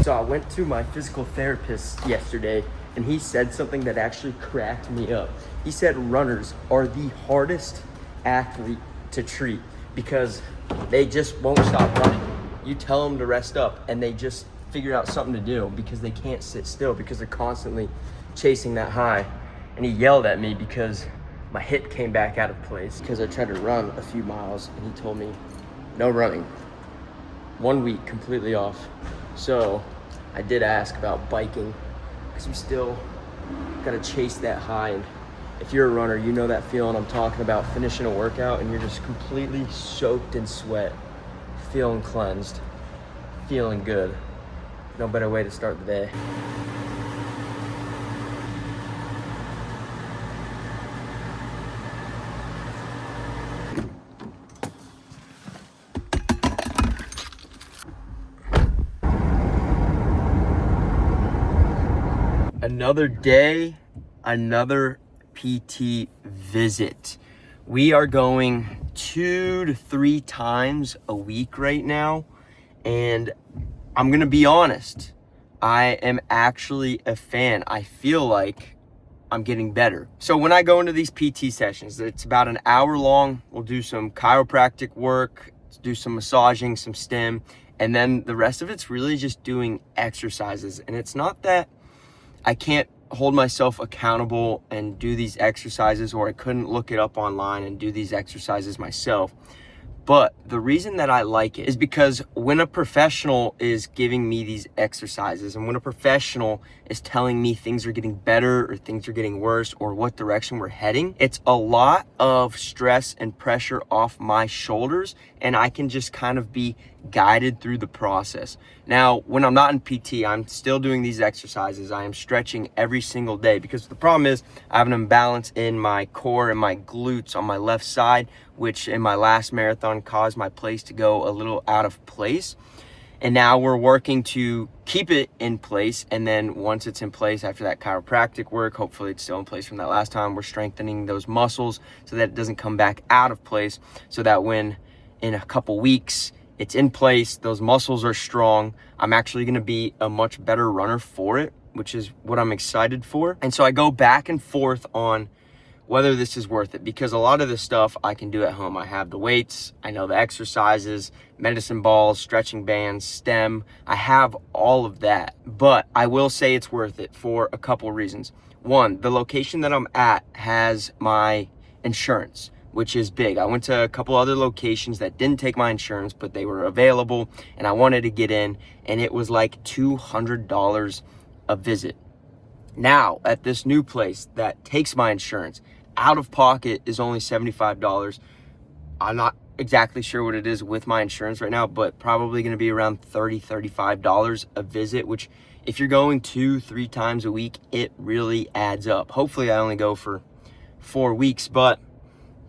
So I went to my physical therapist yesterday and he said something that actually cracked me up. He said runners are the hardest athlete to treat because they just won't stop running. You tell them to rest up and they just figure out something to do because they can't sit still because they're constantly chasing that high. And he yelled at me because my hip came back out of place because I tried to run a few miles and he told me no running. 1 week completely off. So I did ask about biking because we still gotta chase that high. And if you're a runner, you know that feeling I'm talking about, finishing a workout and you're just completely soaked in sweat, feeling cleansed, feeling good. No better way to start the day. Another day, another PT visit. We are going 2 to 3 times a week right now. And I'm gonna be honest, I am actually a fan. I feel like I'm getting better. So when I go into these PT sessions, it's about an hour long. We'll do some chiropractic work, do some massaging, some stim, and then the rest of it's really just doing exercises. And it's not that I can't hold myself accountable and do these exercises, or I couldn't look it up online and do these exercises myself. But the reason that I like it is because when a professional is giving me these exercises and when a professional is telling me things are getting better or things are getting worse or what direction we're heading, it's a lot of stress and pressure off my shoulders and I can just kind of be guided through the process. Now, when I'm not in PT, I'm still doing these exercises. I am stretching every single day because the problem is I have an imbalance in my core and my glutes on my left side, which in my last marathon caused my place to go a little out of place. And now we're working to keep it in place. And then once it's in place after that chiropractic work, hopefully it's still in place from that last time, we're strengthening those muscles so that it doesn't come back out of place, so that when in a couple weeks it's in place, those muscles are strong, I'm actually gonna be a much better runner for it, which is what I'm excited for. And so I go back and forth on whether this is worth it, because a lot of this stuff I can do at home. I have the weights, I know the exercises, medicine balls, stretching bands, stem. I have all of that, but I will say it's worth it for a couple reasons. One, the location that I'm at has my insurance, which is big. I went to a couple other locations that didn't take my insurance, but they were available and I wanted to get in, and it was like $200 a visit. Now, at this new place that takes my insurance, out of pocket is only $75. I'm not exactly sure what it is with my insurance right now, but probably gonna be around $30, $35 a visit, which if you're going 2-3 times a week, it really adds up. Hopefully I only go for 4 weeks, but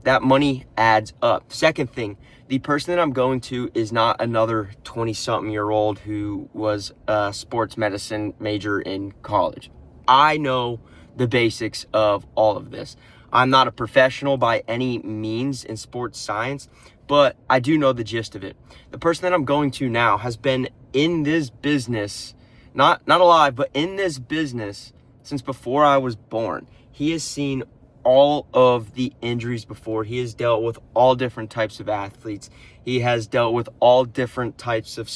that money adds up. Second thing, the person that I'm going to is not another 20-something-year-old who was a sports medicine major in college. I know the basics of all of this. I'm not a professional by any means in sports science, but I do know the gist of it. The person that I'm going to now has been in this business, not alive, but in this business since before I was born. He has seen all of the injuries before. He has dealt with all different types of athletes. He has dealt with all different types of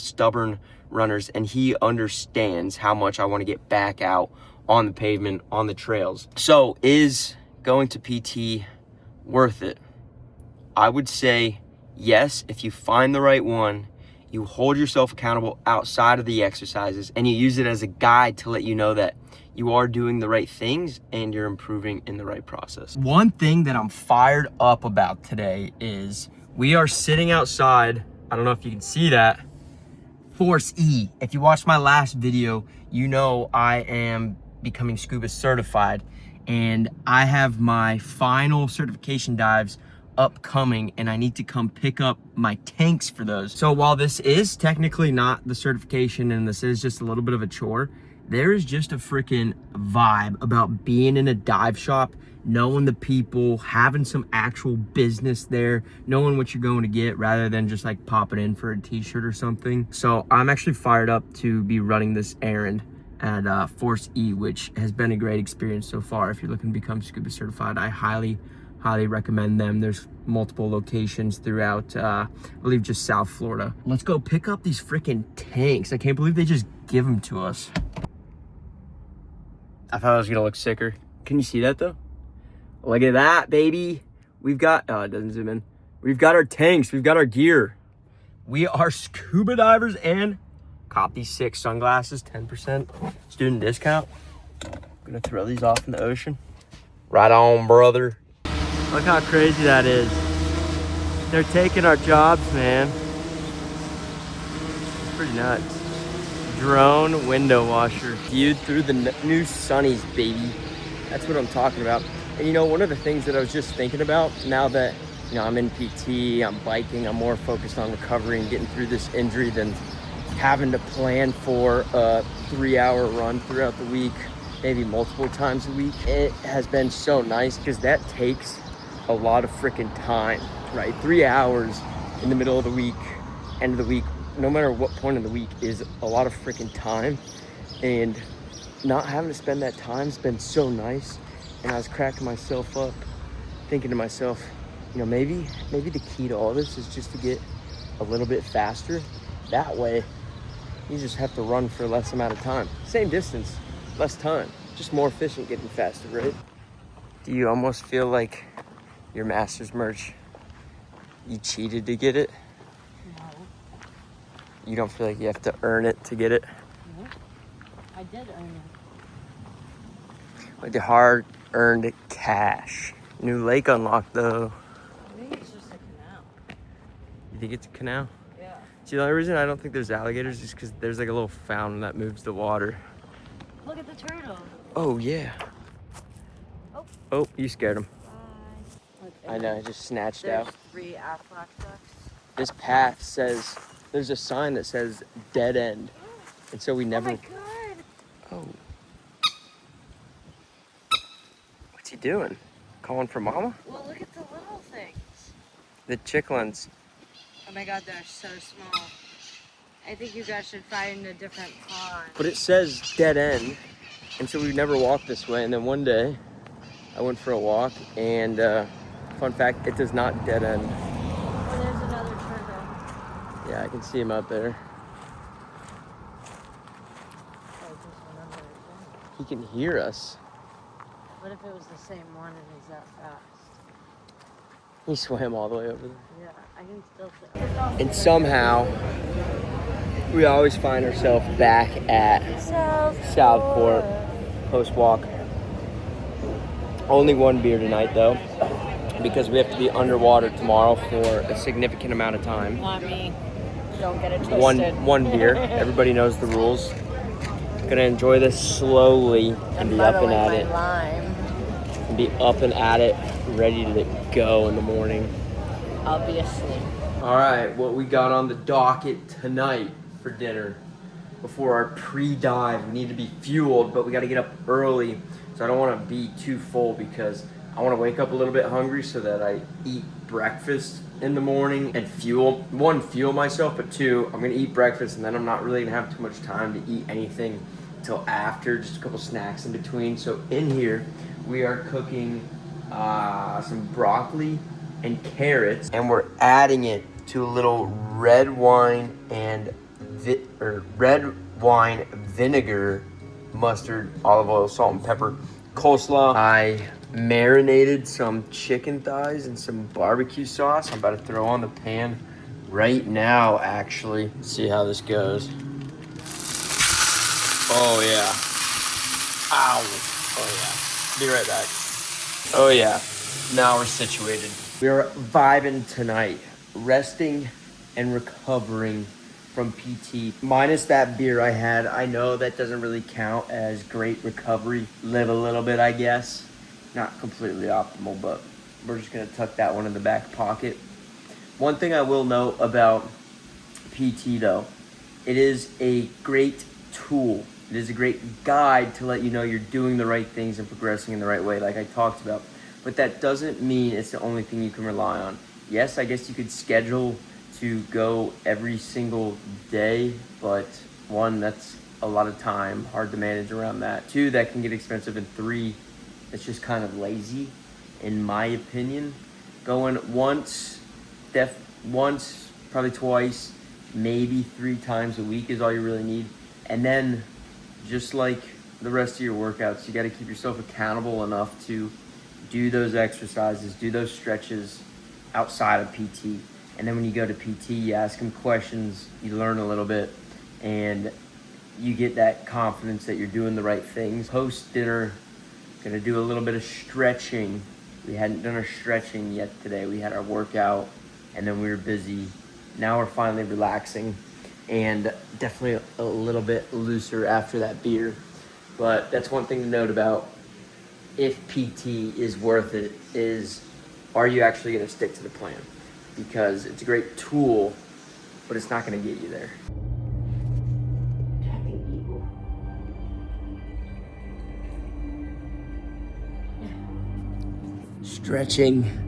stubborn runners, and he understands how much I want to get back out on the pavement, on the trails. So is going to PT worth it? I would say yes, if you find the right one, you hold yourself accountable outside of the exercises, and you use it as a guide to let you know that you are doing the right things and you're improving in the right process. One thing that I'm fired up about today is we are sitting outside. I don't know if you can see that. Force E. If you watched my last video, you know I am becoming scuba certified, and I have my final certification dives upcoming, and I need to come pick up my tanks for those. So while this is technically not the certification and this is just a little bit of a chore, There is just a freaking vibe about being in a dive shop, knowing the people, having some actual business there, knowing what you're going to get rather than just like popping in for a t-shirt or something. So I'm actually fired up to be running this errand at Force E, which has been a great experience so far. If you're looking to become scuba certified, I highly recommend them. There's multiple locations throughout, I believe just South Florida. Let's go pick up these freaking tanks. I can't believe they just give them to us. I thought I was gonna look sicker. Can you see that though? Look at that, baby. We've got, oh, it doesn't zoom in. We've got our tanks, we've got our gear. We are scuba divers and cop these 6 sunglasses, 10% student discount. I'm gonna throw these off in the ocean. Right on, brother. Look how crazy that is. They're taking our jobs, man. It's pretty nuts. Drone window washer. Viewed through the new sunnies, baby. That's what I'm talking about. And you know, one of the things that I was just thinking about now that, you know, I'm in PT, I'm biking, I'm more focused on recovery and getting through this injury than having to plan for a 3-hour run throughout the week, maybe multiple times a week. It has been so nice because that takes a lot of freaking time, right? 3 hours in the middle of the week, end of the week, no matter what point of the week, is a lot of freaking time. And not having to spend that time has been so nice. And I was cracking myself up, thinking to myself, you know, maybe the key to all this is just to get a little bit faster. That way, you just have to run for less amount of time. Same distance, less time, just more efficient getting faster, right? Do you almost feel like your Masters merch, you cheated to get it? No. You don't feel like you have to earn it to get it? No. I did earn it. Like the hard-earned cash. New lake unlocked, though. I think it's just a canal. You think it's a canal? Yeah. See, the only reason I don't think there's alligators is because there's like a little fountain that moves the water. Look at the turtle. Oh, yeah. Oh, you scared him. Look, I know, I just snatched there's out. 3 Aflac ducks. This path says, there's a sign that says dead end. And so we never... Oh my god. Oh. What's he doing? Calling for mama? Well, look at the little things. The chicklins. Oh my god, they're so small. I think you guys should find a different pond. But it says dead end. And so we've never walked this way. And then one day, I went for a walk. And fun fact, it does not dead end. Oh, there's another turtle. Yeah, I can see him out there. Oh, just remember again. He can hear us. What if it was the same one and he's that fast? He swam all the way over there. Yeah, I can still... And somehow, we always find ourselves back at Southport post-walk. Only one beer tonight, though, because we have to be underwater tomorrow for a significant amount of time. Not me. Don't get it twisted. One beer. Everybody knows the rules. Gonna enjoy this slowly and be up and at it. And be up and at it, ready to go in the morning. Obviously. All right, what we got on the docket tonight for dinner before our pre-dive. We need to be fueled, but we got to get up early, so I don't want to be too full because I want to wake up a little bit hungry so that I eat breakfast in the morning and fuel myself, but 2, I'm going to eat breakfast and then I'm not really going to have too much time to eat anything until after, just a couple snacks in between. So in here, we are cooking some broccoli and carrots, and we're adding it to a little red wine vinegar, mustard, olive oil, salt and pepper coleslaw. I marinated some chicken thighs and some barbecue sauce. I'm about to throw on the pan right now, actually. Let's see how this goes. Oh yeah. Ow. Oh yeah. Be right back. Oh yeah. Now we're situated. We are vibing tonight, resting and recovering from PT. Minus that beer I had, I know that doesn't really count as great recovery. Live a little bit, I guess. Not completely optimal, but we're just gonna tuck that one in the back pocket. One thing I will note about PT though, it is a great tool It is a great guide to let you know you're doing the right things and progressing in the right way, like I talked about. But that doesn't mean it's the only thing you can rely on. Yes, I guess you could schedule to go every single day, but one, that's a lot of time, hard to manage around that. Two, that can get expensive. And three, it's just kind of lazy, in my opinion. Going once, probably twice, maybe 3 times a week is all you really need. And then, just like the rest of your workouts, you got to keep yourself accountable enough to do those exercises, do those stretches outside of PT. And then when you go to PT, you ask them questions, you learn a little bit, and you get that confidence that you're doing the right things. Post dinner, gonna do a little bit of stretching. We hadn't done our stretching yet today. We had our workout and then we were busy. Now we're finally relaxing and definitely a little bit looser after that beer. But that's one thing to note about if PT is worth it is, are you actually gonna stick to the plan? Because it's a great tool, but it's not gonna get you there. Stretching